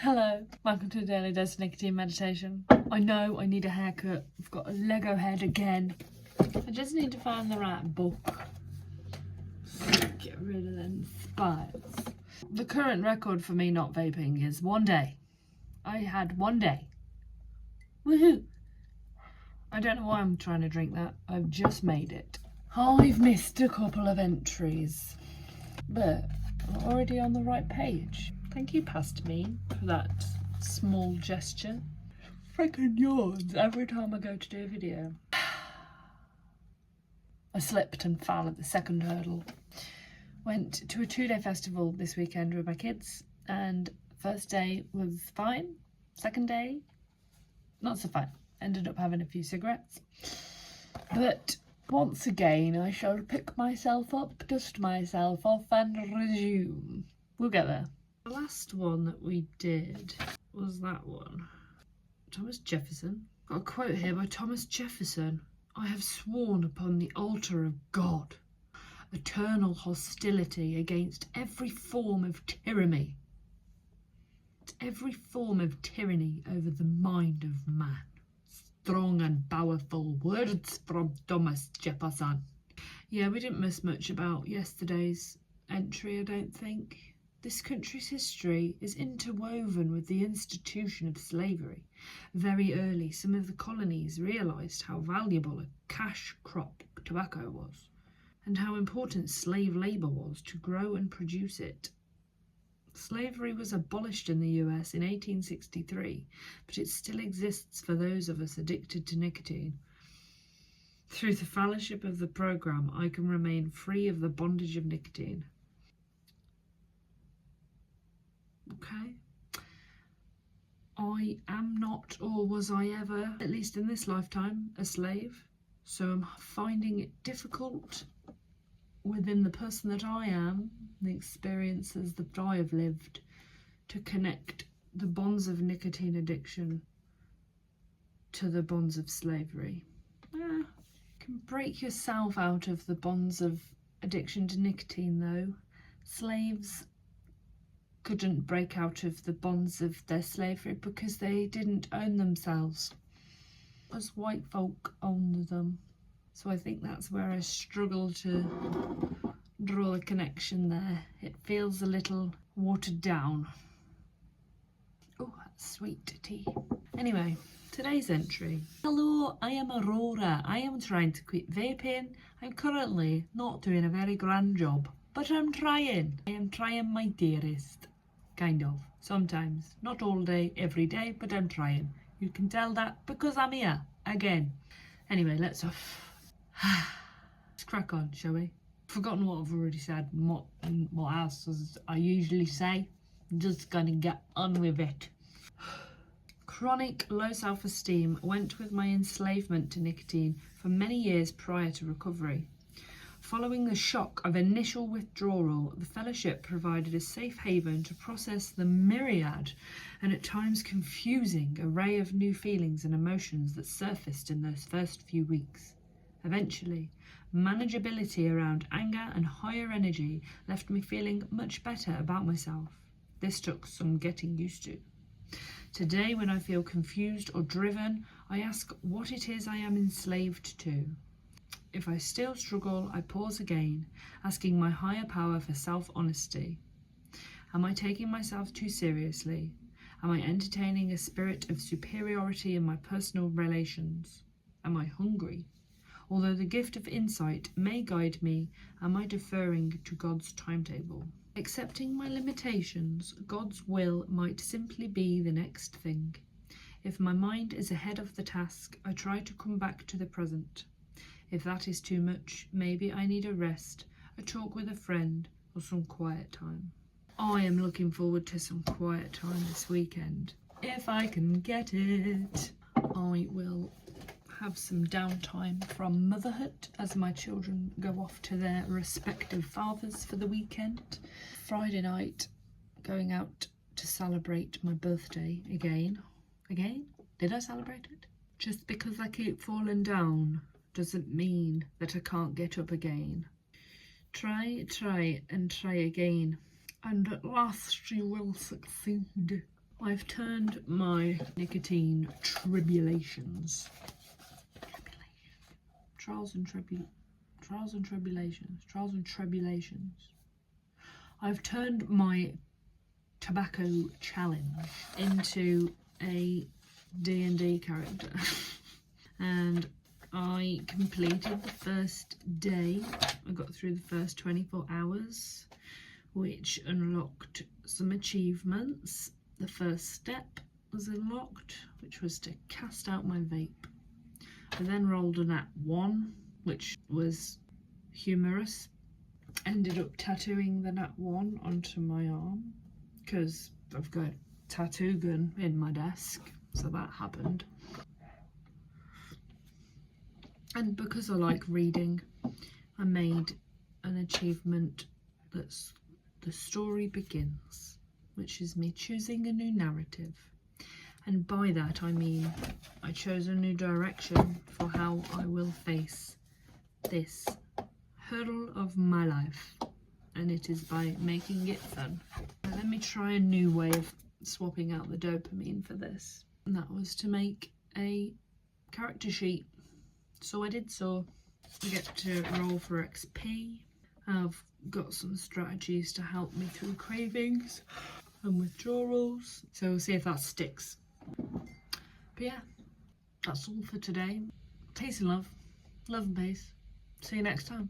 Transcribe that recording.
Hello, welcome to the Daily Dose of Nicotine Meditation. I know I need a haircut. I've got a Lego head again. I just need to find the right book. Get rid of them spires. The current record for me not vaping is 1 day. I had 1 day. Woohoo! I don't know why I'm trying to drink that. I've just made it. I've missed a couple of entries, but I'm already on the right page. Thank you, Past Me, for that small gesture. Freaking yawns every time I go to do a video. I slipped and fell at the second hurdle. Went to a 2-day festival this weekend with my kids, and first day was fine. Second day, not so fine. Ended up having a few cigarettes. But once again, I shall pick myself up, dust myself off, and resume. We'll get there. The last one that we did was that one. Thomas Jefferson. Got a quote here by Thomas Jefferson. I have sworn upon the altar of God eternal hostility against every form of tyranny. Every form of tyranny over the mind of man. Strong and powerful words from Thomas Jefferson. Yeah, we didn't miss much about yesterday's entry, I don't think. This country's history is interwoven with the institution of slavery. Very early, some of the colonies realised how valuable a cash crop tobacco was, and how important slave labour was to grow and produce it. Slavery was abolished in the US in 1863, but it still exists for those of us addicted to nicotine. Through the fellowship of the programme, I can remain free of the bondage of nicotine. Okay. I am not, or was I ever, at least in this lifetime, a slave. So I'm finding it difficult within the person that I am, the experiences that I have lived, to connect the bonds of nicotine addiction to the bonds of slavery. You can break yourself out of the bonds of addiction to nicotine though. Slaves couldn't break out of the bonds of their slavery because they didn't own themselves. Us white folk owned them. So I think that's where I struggle to draw a connection there. It feels a little watered down. Oh, that's sweet tea. Anyway, today's entry. Hello, I am Aurora. I am trying to quit vaping. I'm currently not doing a very grand job, but I'm trying. I am trying my dearest. Kind of. Sometimes. Not all day, every day, but I'm trying. You can tell that because I'm here. Again. Anyway, let's crack on, shall we? Forgotten what I've already said, what else as I usually say. I'm just gonna get on with it. Chronic low self-esteem went with my enslavement to nicotine for many years prior to recovery. Following the shock of initial withdrawal, the fellowship provided a safe haven to process the myriad and at times confusing array of new feelings and emotions that surfaced in those first few weeks. Eventually, manageability around anger and higher energy left me feeling much better about myself. This took some getting used to. Today, when I feel confused or driven, I ask what it is I am enslaved to. If I still struggle, I pause again, asking my higher power for self-honesty. Am I taking myself too seriously? Am I entertaining a spirit of superiority in my personal relations? Am I hungry? Although the gift of insight may guide me, am I deferring to God's timetable? Accepting my limitations, God's will might simply be the next thing. If my mind is ahead of the task, I try to come back to the present. If that is too much, maybe I need a rest, a talk with a friend, or some quiet time. I am looking forward to some quiet time this weekend. If I can get it, I will have some downtime from motherhood as my children go off to their respective fathers for the weekend. Friday night, going out to celebrate my birthday again. Again? Did I celebrate it? Just because I keep falling down doesn't mean that I can't get up again. Try, and try again, and at last you will succeed. I've turned my nicotine tribulations. Trials and tribulations. I've turned my tobacco challenge into a D&D character. And I completed the first day. I got through the first 24 hours, which unlocked some achievements. The first step was unlocked, which was to cast out my vape. I then rolled a nat 1, which was humorous. Ended up tattooing the nat 1 onto my arm, because I've got a tattoo gun in my desk, so that happened. And because I like reading, I made an achievement that's The Story Begins, which is me choosing a new narrative. And by that I mean I chose a new direction for how I will face this hurdle of my life, and it is by making it fun. Let me try a new way of swapping out the dopamine for this, and that was to make a character sheet. So I did so. I get to roll for XP. I've got some strategies to help me through cravings and withdrawals, so we'll see if that sticks. But yeah, that's all for today. Peace and love and peace. See you next time.